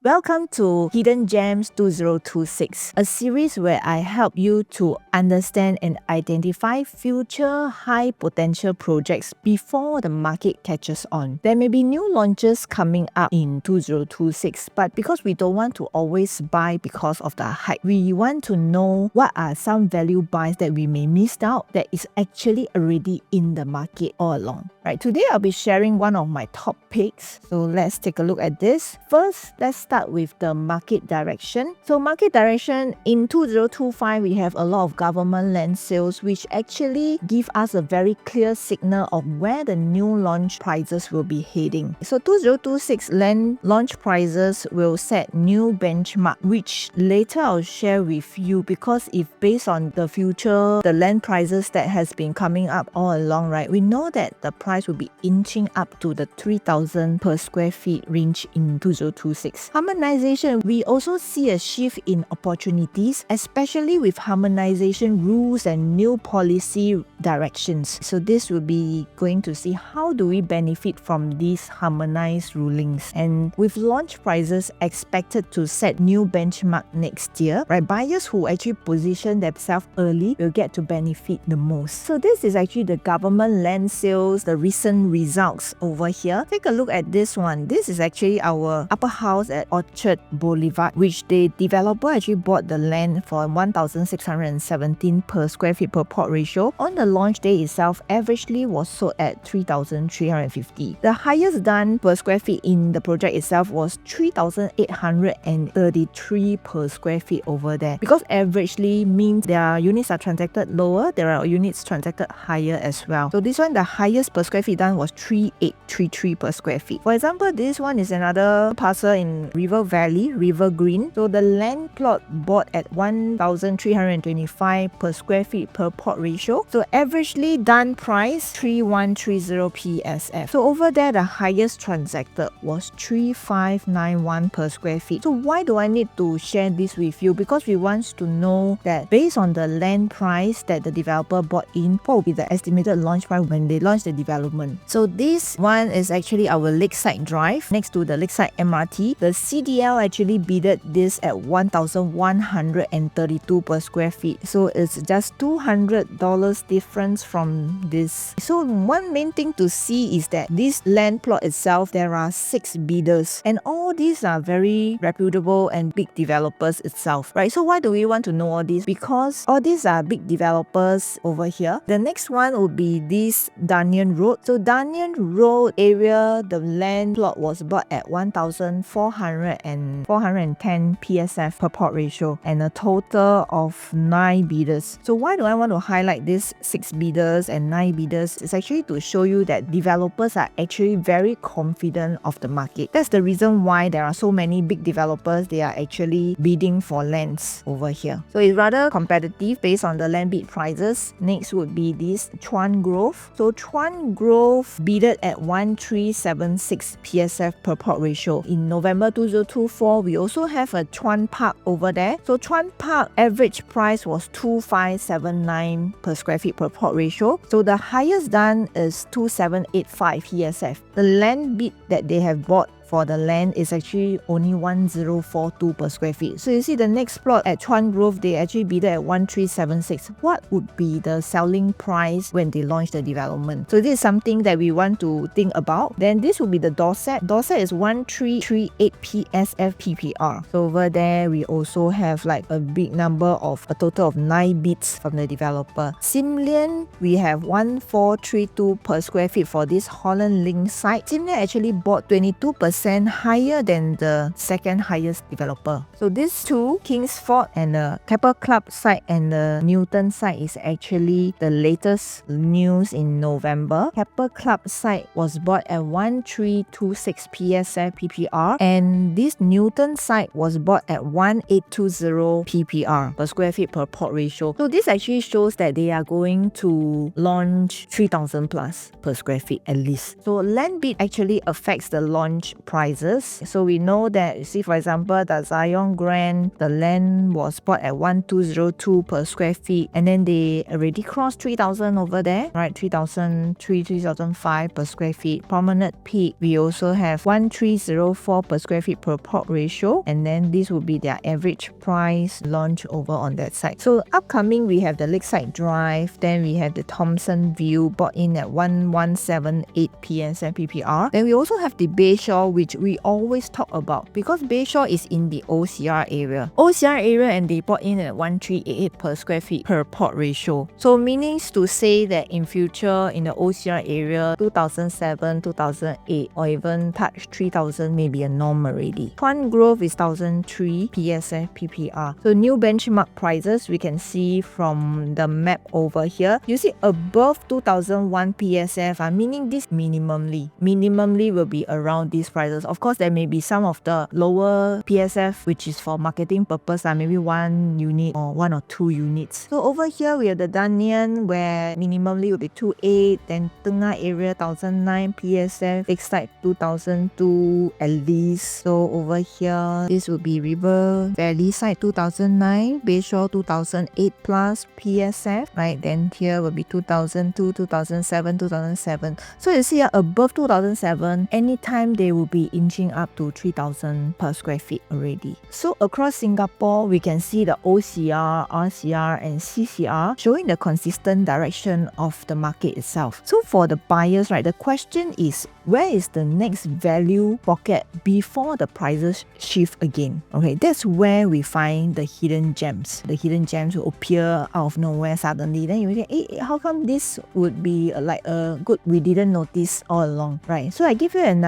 Welcome to Hidden Gems 2026, a series where I help you to understand and identify future high potential projects before the market catches on. There may be new launches coming up in 2026, but because we don't want to always buy because of the hype, we want to know what are some value buys that we may miss out that is actually already in the market all along. Right, today I'll be sharing one of my top picks. So let's take a look at this. First, let's start with the market direction. So market direction in 2025, we have a lot of government land sales, which actually give us a very clear signal of where the new launch prices will be heading. So 2026 land launch prices will set new benchmark, which later I'll share with you, because if based on the future, the land prices that has been coming up all along, right, we know that the price will be inching up to the 3,000 per square feet range in 2026. Harmonization, we also see a shift in opportunities, especially with harmonization rules and new policy directions. So this will be going to see how do we benefit from these harmonized rulings. And with launch prices expected to set new benchmark next year, right, buyers who actually position themselves early will get to benefit the most. So this is actually the government land sales, the recent results over here. Take a look at this one. This is actually our upper house at Orchard Boulevard, which the developer actually bought the land for 1,617 per square feet per plot ratio. On the launch day itself, averagely was sold at 3,350. The highest done per square feet in the project itself was 3,833 per square feet over there. Because averagely means there are units are transacted lower, there are units transacted higher as well. So this one, the highest per square feet done was 3,833 per square feet. For example, this one is another parcel in River Valley, River Green. So the land plot bought at 1,325 per square feet per plot ratio. So averagely done price 3,130 PSF. So over there, the highest transacted was 3,591 per square feet. So why do I need to share this with you? Because we want to know that based on the land price that the developer bought in, what will be the estimated launch price when they launch the development. So this one is actually our Lakeside Drive next to the Lakeside MRT. The CDL actually bidded this at 1,132 per square feet. So it's just $200 difference from this. So one main thing to see is that this land plot itself, there are 6 bidders, and all these are very reputable and big developers itself, right? So why do we want to know all this? Because all these are big developers over here. The next one would be this Dunyan Road. So Dunyan Road area, the land plot was bought at 1,410 PSF per plot ratio and a total of 9 bidders. So why do I want to highlight this 6 bidders and 9 bidders? It's actually to show you that developers are actually very confident of the market. That's the reason why there are so many big developers. They are actually bidding for lands over here. So it's rather competitive based on the land bid prices. Next would be this Chuan Grove. So Chuan Grove bidded at 1,376 PSF per plot ratio. In November 2024, we also have a Chuan Park over there. So Chuan Park average price was 2,579 per square feet per plot ratio. So the highest done is 2,785 PSF. The land bid that they have bought for the land is actually only 1,042 per square feet. So you see the next plot at Chuan Grove, they actually bid at 1,376. What would be the selling price when they launch the development? So this is something that we want to think about. Then this will be the Dorset. Dorset is 1,338 PSF PPR. So over there, we also have like a big number of a total of 9 bids from the developer. Sim Lian, we have 1,432 per square feet for this Holland Link site. Sim Lian actually bought 22% higher than the second highest developer. So these two, Kingsford and the Keppel Club site and the Newton site, is actually the latest news in November. Keppel Club site was bought at 1,326 PSF PPR, and this Newton site was bought at 1,820 PPR per square feet per plot ratio. So this actually shows that they are going to launch 3,000 plus per square feet at least. So land bid actually affects the launch prices. So we know that, you see, for example, the Zion Grand, the land was bought at 1202 per square feet, and then they already crossed 3,000 over there, right? 3,003, 3,005 per square feet. Promenade Peak, we also have 1304 per square feet per plot ratio, and then this will be their average price launch over on that side. So upcoming, we have the Lakeside Drive, then we have the Thompson View bought in at 1178 PSF PPR. Then we also have the Bayshore, which we always talk about because Bayshore is in the OCR area. OCR area, and they bought in at 1388 per square feet per plot ratio. So meanings to say that in future in the OCR area, 2007, 2008 or even touch 3000 may be a norm already. Tuan Grove is 1003 PSF PPR. So new benchmark prices we can see from the map over here. You see above 2001 PSF, meaning this minimally will be around these prices. Of course, there may be some of the lower PSF which is for marketing purpose, maybe 1 unit or 1 or 2 units. So over here we have the Danyan where minimally will be 28, then Tengah area 1009 PSF, Lakeside 2002 at least. So over here this will be River Valley side 2009, Bayshore 2008 plus PSF, right? Then here will be 2002, 2007, 2007. So you see above 2007, anytime they will be inching up to 3,000 per square feet already. So across Singapore, we can see the OCR, RCR and CCR showing the consistent direction of the market itself. So for the buyers, right, the question is, where is the next value pocket before the prices shift again? Okay, that's where we find the hidden gems. The hidden gems will appear out of nowhere suddenly. Then you say, hey, how come this would be like a good, we didn't notice all along, right? So I give you an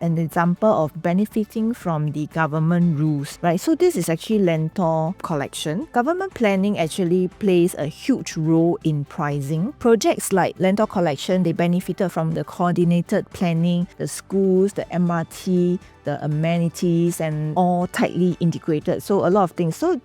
example of benefiting from the government rules, right? So this is actually Lentor collection. Government planning actually plays a huge role in pricing. Projects like Lentor collection, they benefited from the coordinated planning, the schools, the MRT, the amenities, and all tightly integrated. So a lot of things. So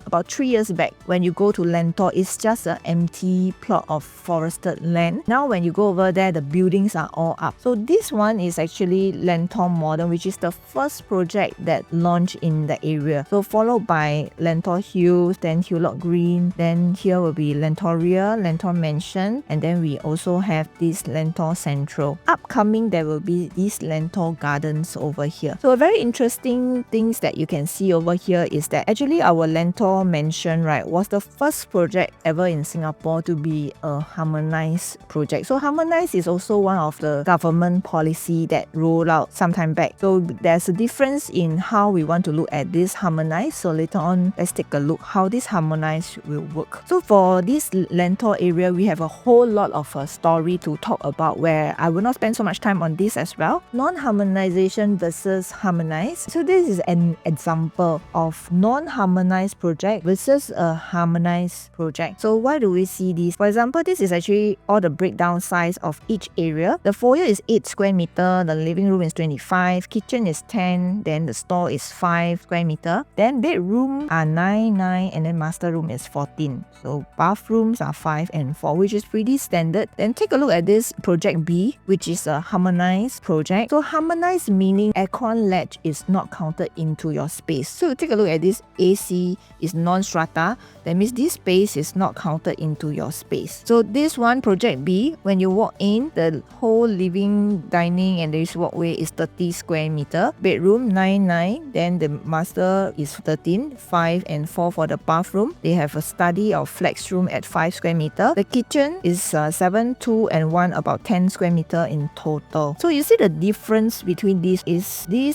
about 3 years back, when you go to Lentor, it's just an empty plot of forested land. Now when you go over there, the buildings are all up. So this one is actually Lentor Modern, which is the first project that launched in the area. So followed by Lentor Hills, then Hewlett Green, then here will be Lentoria, Lentor Mansion, and then we also have this Lentor Central. Upcoming, there will be these Lentor Gardens over here. So a very interesting things that you can see over here is that actually our Lentor Mansion, right, was the first project ever in Singapore to be a harmonized project. So harmonized is also one of the government policy that rolled out some time back. So there's a difference in how we want to look at this harmonized. So later on, let's take a look how this harmonized will work. So for this Lentor area, we have a whole lot of a story to talk about where I will not spend so much time on this as well. Non-harmonization versus harmonized. So this is an example of non-harmonized project versus a harmonized project. So why do we see this? For example, this is actually all the breakdown size of each area. The foyer is 8 square meter, the living room is 25, kitchen is 10, then the store is 5 square meter, then bedroom are 9, and then master room is 14. So bathrooms are 5 and 4, which is pretty standard. Then take a look at this project B, which is a harmonized project. So harmonized meaning aircon latch is not counted into your space. So take a look at this. AC is non-strata. That means this space is not counted into your space. So this one, project B, when you walk in, the whole living, dining and this walkway is 30 square meter. Bedroom 9, then the master is 13, 5 and 4 for the bathroom. They have a study or flex room at 5 square meter. The kitchen is 7, 2 and 1, about 10 square meter in total. So you see the difference between this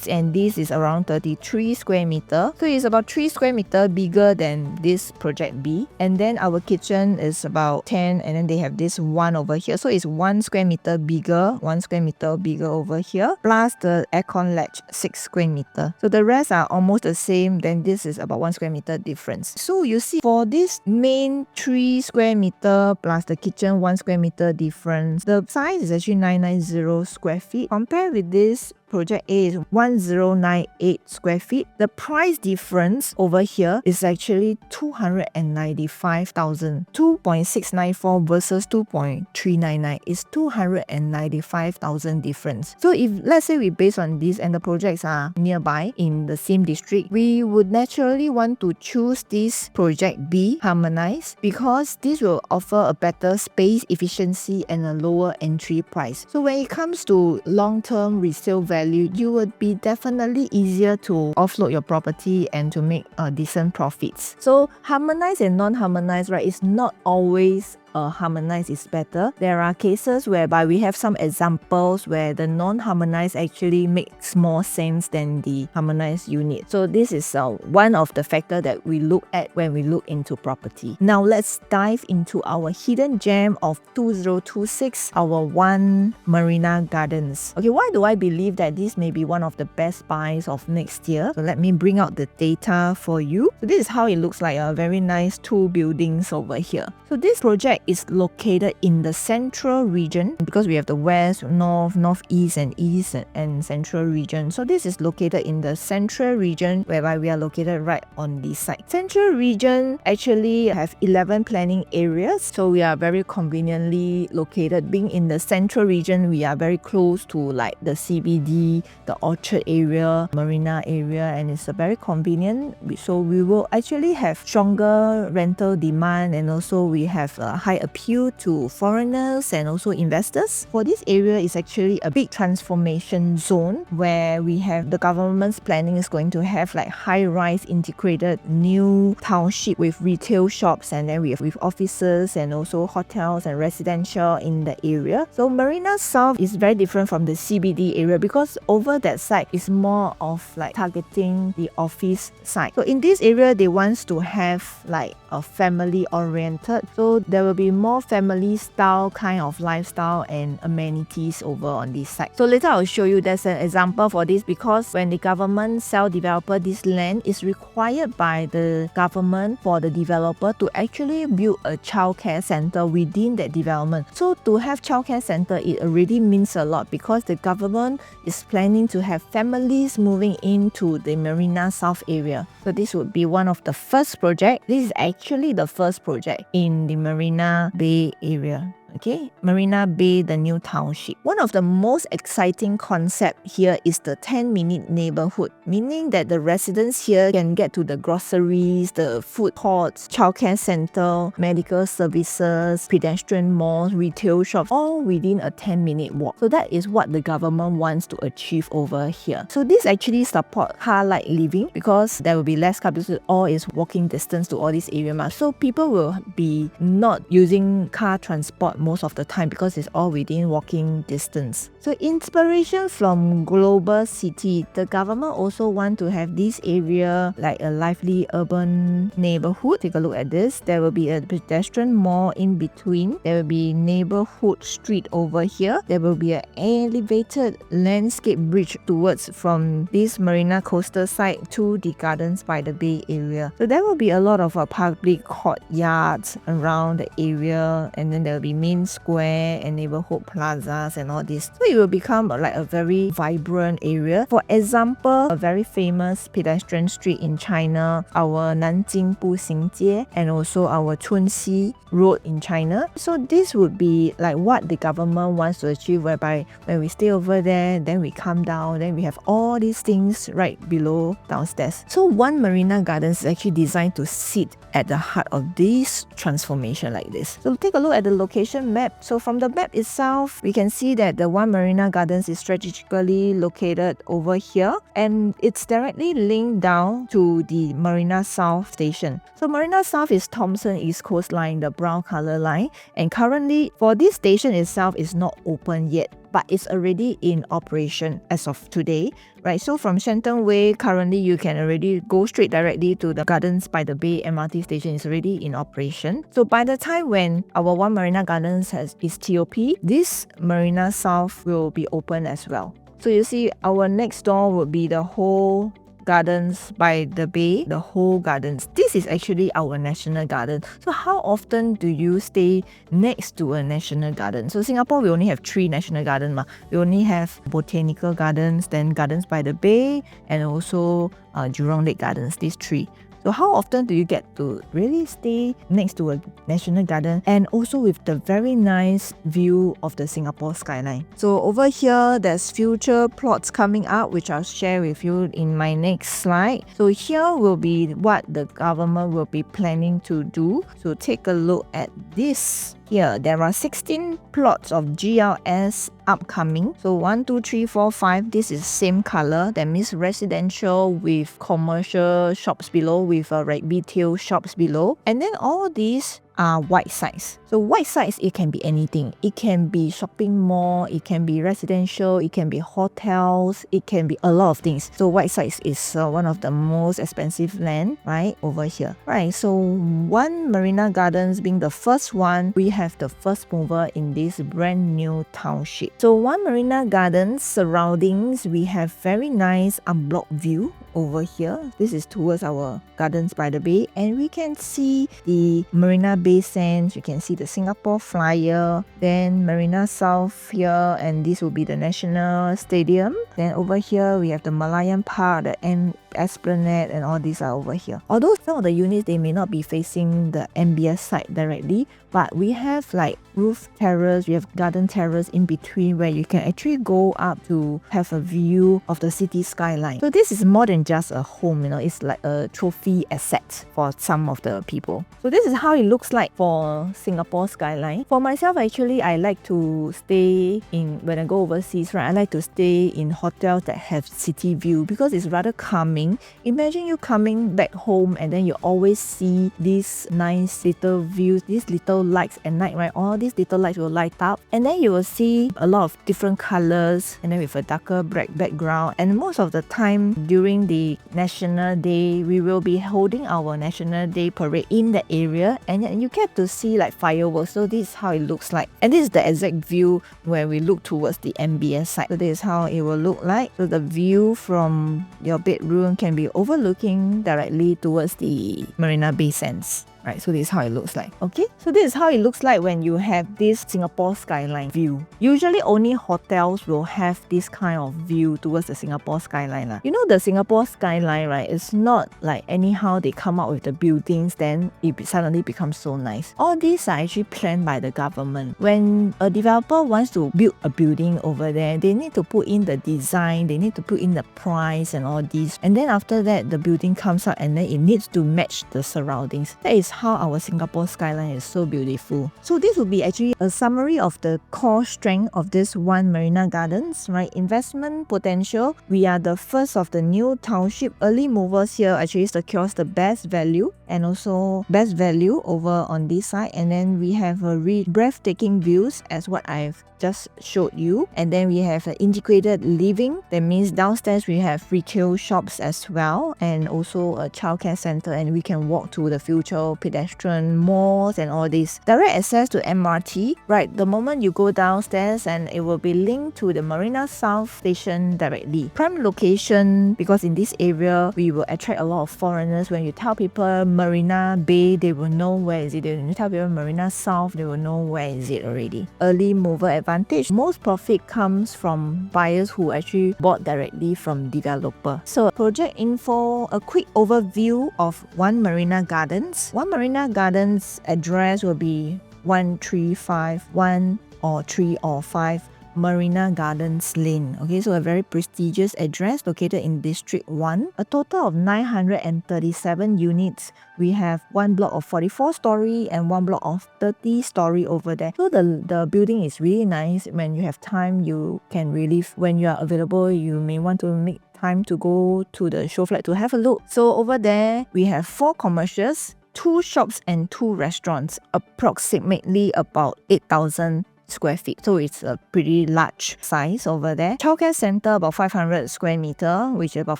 and this is around 33 square meter. So it's about 3 square meter bigger than this project B. And then our kitchen is about 10, and then they have this one over here. So it's 1 square meter bigger, 1 square meter bigger over here, plus the aircon latch 6 square meter. So the rest are almost the same. Then this is about 1 square meter difference. So you see for this main 3 square meter plus the kitchen 1 square meter difference, the size is actually 990 square feet. Compared with this project A is 1098 square feet. The price difference over here is actually 295,000. 2.694 versus 2.399 is 295,000 difference. So if let's say we base on this and the projects are nearby in the same district, we would naturally want to choose this project B, Harmonize, because this will offer a better space efficiency and a lower entry price. So when it comes to long-term resale value, you would be definitely easier to offload your property and to make decent profits. So harmonize and non-harmonize, right, is not always harmonized is better. There are cases whereby we have some examples where the non-harmonized actually makes more sense than the harmonized unit. So this is one of the factors that we look at when we look into property. Now let's dive into our hidden gem of 2026, our One Marina Gardens. Okay, why do I believe that this may be one of the best buys of next year? So let me bring out the data for you. So this is how it looks like, a very nice 2 buildings over here. So this project is located in the central region because we have the west, north, northeast and east and central region. So this is located in the central region whereby we are located right on this side. Central region actually have 11 planning areas. So we are very conveniently located. Being in the central region, we are very close to like the CBD, the Orchard area, Marina area, and it's a very convenient. So we will actually have stronger rental demand, and also we have a high appeal to foreigners and also investors. For this area is actually a big transformation zone where we have the government's planning is going to have like high-rise integrated new township with retail shops, and then we have with offices and also hotels and residential in the area. So Marina South is very different from the CBD area because over that side is more of like targeting the office side. So in this area they want to have like a family oriented, so there will be more family style kind of lifestyle and amenities over on this side. So later I'll show you there's an example for this, because when the government sell developer this land, is required by the government for the developer to actually build a childcare center within that development. So to have childcare center, it already means a lot because the government is planning to have families moving into the Marina South area. So this would be one of the first project. This is actually the first project in the Marina Bay area. Okay, Marina Bay, the new township. One of the most exciting concept here is the 10-minute neighborhood, meaning that the residents here can get to the groceries, the food courts, childcare center, medical services, pedestrian malls, retail shops, all within a 10-minute walk. So that is what the government wants to achieve over here. So this actually support car-like living because there will be less car because all is walking distance to all these areas. So people will be not using car transport most of the time because it's all within walking distance. So inspiration from global city, the government also want to have this area like a lively urban neighborhood. Take a look at this. There will be a pedestrian mall in between. There will be neighborhood street over here. There will be an elevated landscape bridge towards from this Marina coastal side to the Gardens by the Bay area. So there will be a lot of public courtyards around the area, and then there will be main square and neighborhood plazas and all this. So it will become like a very vibrant area. For example, a very famous pedestrian street in China, our Nanjing Buxingjie, and also our Chunxi Road in China. So this would be like what the government wants to achieve, whereby when we stay over there, then we come down, then we have all these things right below downstairs. So One Marina Gardens is actually designed to sit at the heart of this transformation like this. So take a look at the location map. So from the map itself, we can see that the One Marina Gardens is strategically located over here, and it's directly linked down to the Marina South station. So Marina South is Thomson East Coast Line, the brown color line, and currently for this station itself is not open yet, but it's already in operation as of today, right? So from Shenton Way, currently you can already go straight directly to the Gardens by the Bay MRT station. Is already in operation. So by the time when our One Marina Gardens is TOP, this Marina South will be open as well. So you see our next door would be the whole Gardens by the Bay, the whole gardens. This is actually our national garden. So how often do you stay next to a national garden? So Singapore, we only have 3 national gardens. We only have Botanical Gardens, then Gardens by the Bay, and also Jurong Lake Gardens, these 3. So how often do you get to really stay next to a national garden and also with the very nice view of the Singapore skyline? So over here, there's future plots coming up, which I'll share with you in my next slide. So here will be what the government will be planning to do. So take a look at this. Here, there are 16 plots of GLS upcoming. So 1, 2, 3, 4, 5. This is same color. That means residential with commercial shops below, with retail shops below. And then all these are white sites. So white sites, it can be anything. It can be shopping mall, it can be residential, it can be hotels, it can be a lot of things. So white sites is one of the most expensive land, right, over here. Right, so One Marina Gardens being the first one, we have the first mover in this brand new township. So One Marina Gardens surroundings, we have very nice unblocked view over here. This is towards our Gardens by the Bay, and we can see the Marina Bay Sands, you can see the Singapore Flyer, then Marina South here, and this will be the National Stadium. Then over here we have the Malayan Park, the Esplanade, and all these are over here. Although some of the units, they may not be facing the MBS site directly, but we have like roof terrace, we have garden terrace in between where you can actually go up to have a view of the city skyline. So this is more than just a home, it's like a trophy asset for some of the people. So this is how it looks like for Singapore skyline. For myself, actually, I like to stay in, when I go overseas, right, I like to stay in hotels that have city view because it's rather calming. Imagine you coming back home and then you always see these nice little views, these little lights at night, right? All these little lights will light up, and then you will see a lot of different colors, and then with a darker black background. And most of the time during the National Day, we will be holding our National Day parade in the area, and you get to see like fireworks. So this is how it looks like, and this is the exact view where we look towards the MBS side. So this is how it will look like. So the view from your bedroom can be overlooking directly towards the Marina Bay Sands. Right, so this is how it looks like. Okay, so this is how it looks like when you have this Singapore skyline view. Usually only hotels will have this kind of view towards the Singapore skyline. You know, the Singapore skyline, right, it's not like anyhow they come out with the buildings, then it suddenly becomes so nice. All these are actually planned by the government. When a developer wants to build a building over there, they need to put in the design, they need to put in the price and all these. And then after that, the building comes out and then it needs to match the surroundings. That is how our Singapore skyline is so beautiful. So this will be actually a summary of the core strength of this One Marina Gardens, right? Investment potential. We are the first of the new township. Early movers here actually secures the best value and also best value over on this side. And then we have a breathtaking views as what I've just showed you. And then we have an integrated living. That means downstairs we have retail shops as well, and also a childcare center, and we can walk to the future pedestrian malls and all this. Direct access to MRT, right? The moment you go downstairs, and it will be linked to the Marina South station directly. Prime location, because in this area we will attract a lot of foreigners. When you tell people Marina Bay, they will know where is it. When you tell people Marina South, they will know where is it already. Early mover advantage. Most profit comes from buyers who actually bought directly from developer. So project info, a quick overview of One Marina Gardens. One Marina Gardens address will be 1351 or 3 or 5 Marina Gardens Lane. Okay, so a very prestigious address located in District 1. A total of 937 units. We have one block of 44 story and one block of 30 story over there. So the building is really nice. When you have time, you can really, when you are available, you may want to make time to go to the show flat to have a look. So over there, we have 4 commercials, 2 shops and 2 restaurants, approximately about 8,000 square feet. So it's a pretty large size over there. Childcare center about 500 square meter, which is about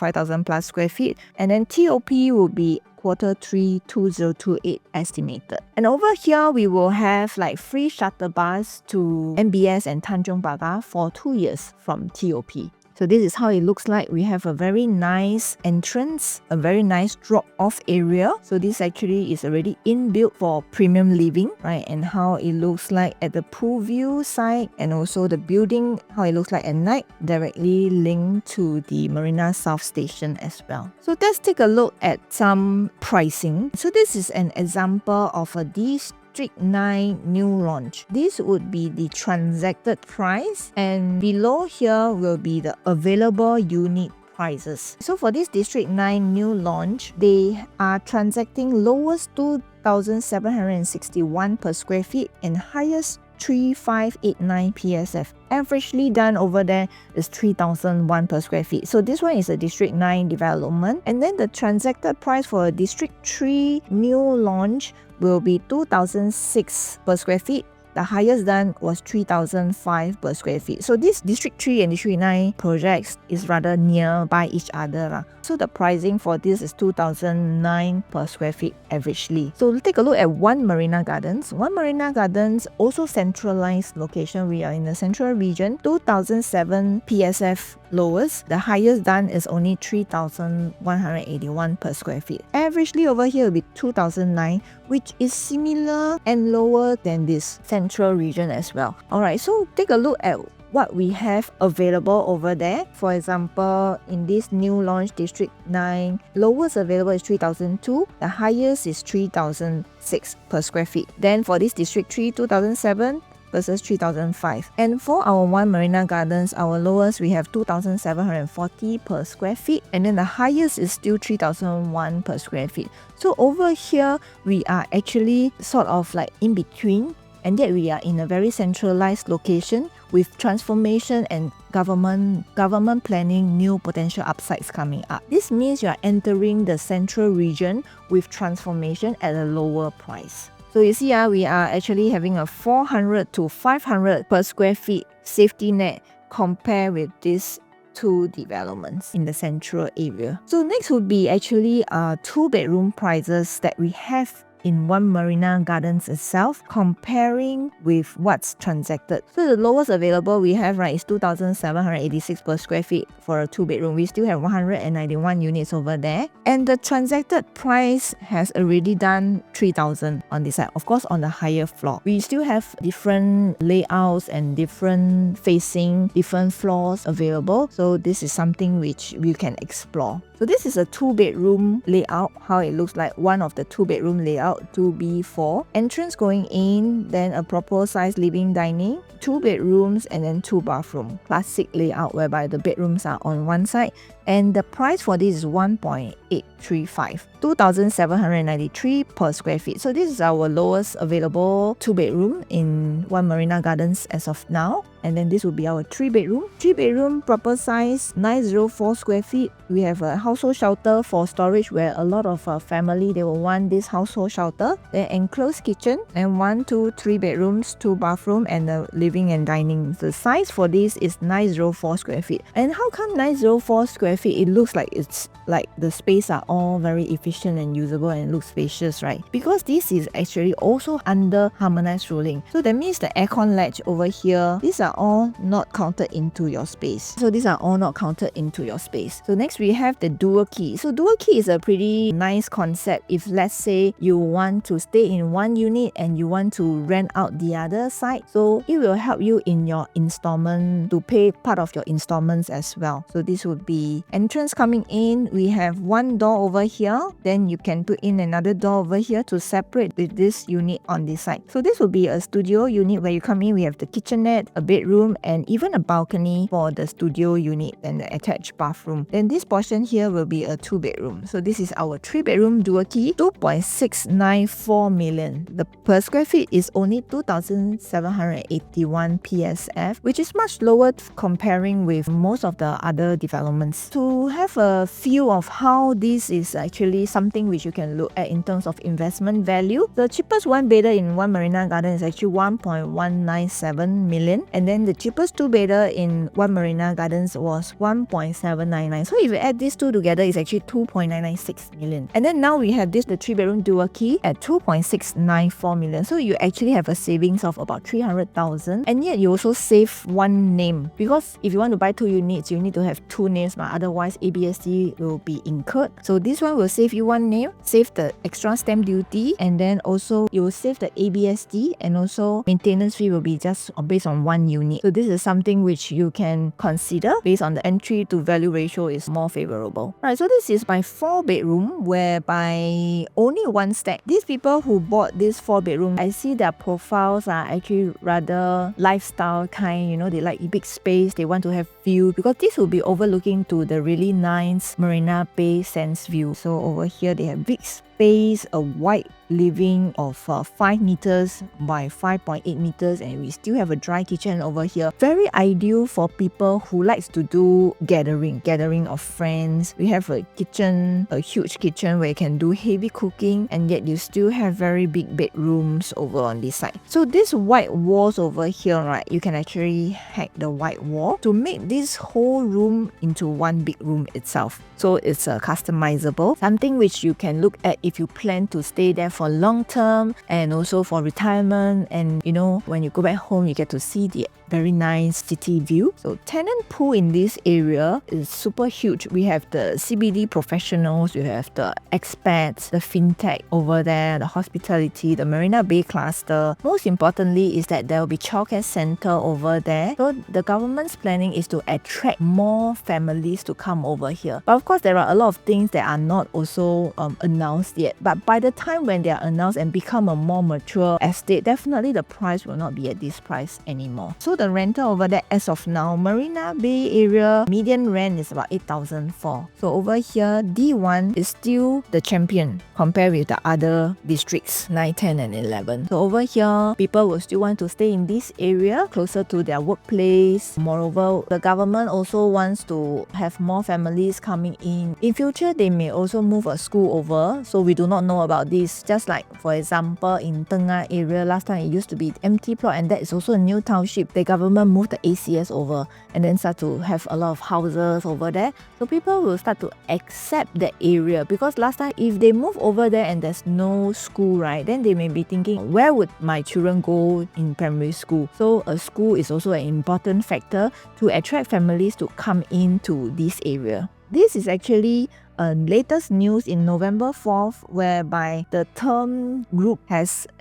5,000 plus square feet. And then TOP will be Q3 2028 estimated. And over here, we will have like free shuttle bus to MBS and Tanjong Pagar for 2 years from TOP. So this is how it looks like. We have a very nice entrance, a very nice drop-off area. So this actually is already inbuilt for premium living, right? And how it looks like at the pool view side, and also the building, how it looks like at night, directly linked to the Marina South Station as well. So let's take a look at some pricing. So this is an example of a District 9 new launch. This would be the transacted price, and below here will be the available unit prices. So for this District 9 new launch, they are transacting lowest 2,761 per square feet and highest 3,589 PSF. Averagely done over there is 3,001 per square feet. So this one is a District 9 development. And then the transacted price for a District 3 new launch will be 2,006 per square feet. The highest done was 3,005 per square feet. So this District 3 and District 9 projects is rather nearby each other. So the pricing for this is 2,009 per square feet averagely. So we'll take a look at One Marina Gardens. One Marina Gardens, also centralized location. We are in the central region. 2,007 PSF lowest. The highest done is only 3,181 per square feet. Averagely over here will be 2,009, which is similar and lower than this central region as well. Alright, so take a look at what we have available over there. For example, in this new launch District 9, lowest available is 3,002, the highest is 3,006 per square feet. Then for this District 3, 2,007 versus 3,005. And for our One Marina Gardens, our lowest we have 2,740 per square feet, and then the highest is still 3,001 per square feet. So over here, we are actually sort of like in between, and yet we are in a very centralized location with transformation and government planning new potential upsides coming up. This means you are entering the central region with transformation at a lower price. So you see, we are actually having a 400 to 500 per square feet safety net compared with these two developments in the central area. So next would be actually 2-bedroom prices that we have in One Marina Gardens itself, comparing with what's transacted. So the lowest available we have, right, is 2,786 per square feet for a 2-bedroom. We still have 191 units over there. And the transacted price has already done 3,000 on this side. Of course, on the higher floor. We still have different layouts and different facing, different floors available. So this is something which we can explore. So this is a 2-bedroom layout, how it looks like, one of the 2-bedroom layout, 2B4. Entrance going in, then a proper size living dining, 2 bedrooms and then 2 bathrooms. Classic layout whereby the bedrooms are on one side. And the price for this is 1.835, 2,793 per square feet. So this is our lowest available 2-bedroom in One Marina Gardens as of now. And then this will be our 3-bedroom. 3-bedroom proper size, 904 square feet. We have a household shelter for storage where a lot of family, they will want this household shelter. Then enclosed kitchen and 1, 2, 3 bedrooms, 2 bathroom and the living and dining. The size for this is 904 square feet. And how come 904 square feet? It looks like it's like the space are all very efficient and usable and looks spacious, right? Because this is actually also under harmonized ruling. So that means the aircon latch over here, these are all not counted into your space. So these are all not counted into your space. So next we have the dual key. So dual key is a pretty nice concept if let's say you want to stay in one unit and you want to rent out the other side. So it will help you in your installment to pay part of your installments as well. So this would be entrance coming in. We have one door over here, then you can put in another door over here to separate with this unit on this side. So this will be a studio unit where you come in. We have the kitchenette, a bedroom and even a balcony for the studio unit and the attached bathroom. Then this portion here will be a 2-bedroom. So this is our 3-bedroom dual key, 2.694 million. The per square feet is only 2,781 PSF, which is much lower comparing with most of the other developments. to have a feel of how this is actually something which you can look at in terms of investment value, the cheapest one bedder in One Marina Garden is actually 1.197 million, and then the cheapest two bedder in One Marina Gardens was 1.799. So if you add these two together, it's actually 2.996 million. And then now we have this, the 3-bedroom dual key at 2.694 million. So you actually have a savings of about 300,000, and yet you also save one name, because if you want to buy 2 units, you need to have 2 names, but otherwise ABSD will be incurred. So this one will save you one name, save the extra stamp duty, and then also you will save the ABSD, and also maintenance fee will be just based on 1 unit. So this is something which you can consider based on the entry to value ratio is more favorable. Right, so this is my 4-bedroom whereby only 1 stack. These people who bought this 4-bedroom, I see their profiles are actually rather lifestyle kind, you know, they like big space, they want to have view, because this will be overlooking to the really nice Marina Bay Sands view. So over here they have big space, a wide living of 5 meters by 5.8 meters, and we still have a dry kitchen over here. Very ideal for people who likes to do gathering of friends. We have a kitchen, a huge kitchen where you can do heavy cooking, and yet you still have very big bedrooms over on this side. So this white walls over here, right, you can actually hack the white wall to make this whole room into one big room itself. So it's customizable, something which you can look at if you plan to stay there for long term, and also for retirement, and you know, when you go back home you get to see the very nice city view. So tenant pool in this area is super huge. We have the CBD professionals, we have the expats, the fintech over there, the hospitality, the Marina Bay cluster. Most importantly is that there will be childcare center over there. So the government's planning is to attract more families to come over here. But of course there are a lot of things that are not also announced yet. But by the time when they are announced and become a more mature estate, definitely the price will not be at this price anymore. So the rental over there as of now, Marina Bay area median rent is about 8,004. So over here, D1 is still the champion compared with the other districts 9, 10 and 11. So over here, people will still want to stay in this area closer to their workplace. Moreover, the government also wants to have more families coming in. In future, they may also move a school over. So we do not know about this. Just like for example, in Tengah area, last time it used to be empty plot, and that is also a new township. The government moved the ACS over and then start to have a lot of houses over there. So people will start to accept that area, because last time if they move over there and there's no school, right, then they may be thinking, where would my children go in primary school? So a school is also an important factor to attract families to come into this area. This is actually latest news in November 4th, whereby the Term Group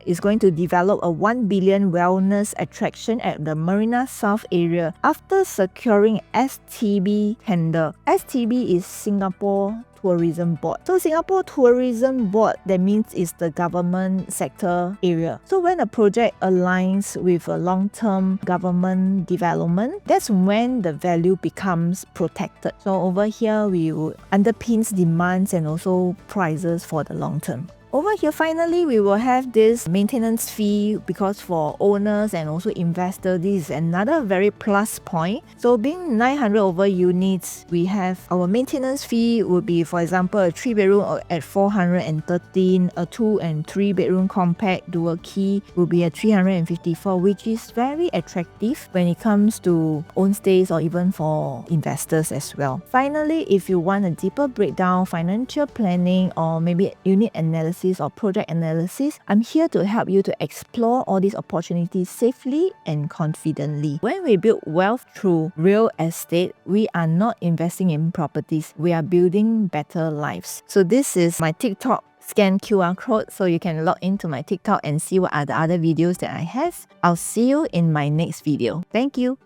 is going to develop a 1 billion wellness attraction at the Marina South area after securing STB tender. STB is Singapore Tourism Board. So Singapore Tourism Board, that means it's the government sector area. So when a project aligns with a long-term government development, that's when the value becomes protected. So over here, we will underpins demands and also prices for the long term. Over here, finally, we will have this maintenance fee, because for owners and also investors, this is another very plus point. So being 900 over units, we have our maintenance fee would be, for example, a 3-bedroom at 413, a 2 and 3 bedroom compact dual key will be at 354, which is very attractive when it comes to own stays or even for investors as well. Finally, if you want a deeper breakdown, financial planning, or maybe unit analysis or project analysis, I'm here to help you to explore all these opportunities safely and confidently. When we build wealth through real estate, we are not investing in properties, we are building better lives. So this is my TikTok. Scan QR code so you can log into my TikTok and see what are the other videos that I have. I'll see you in my next video. Thank you.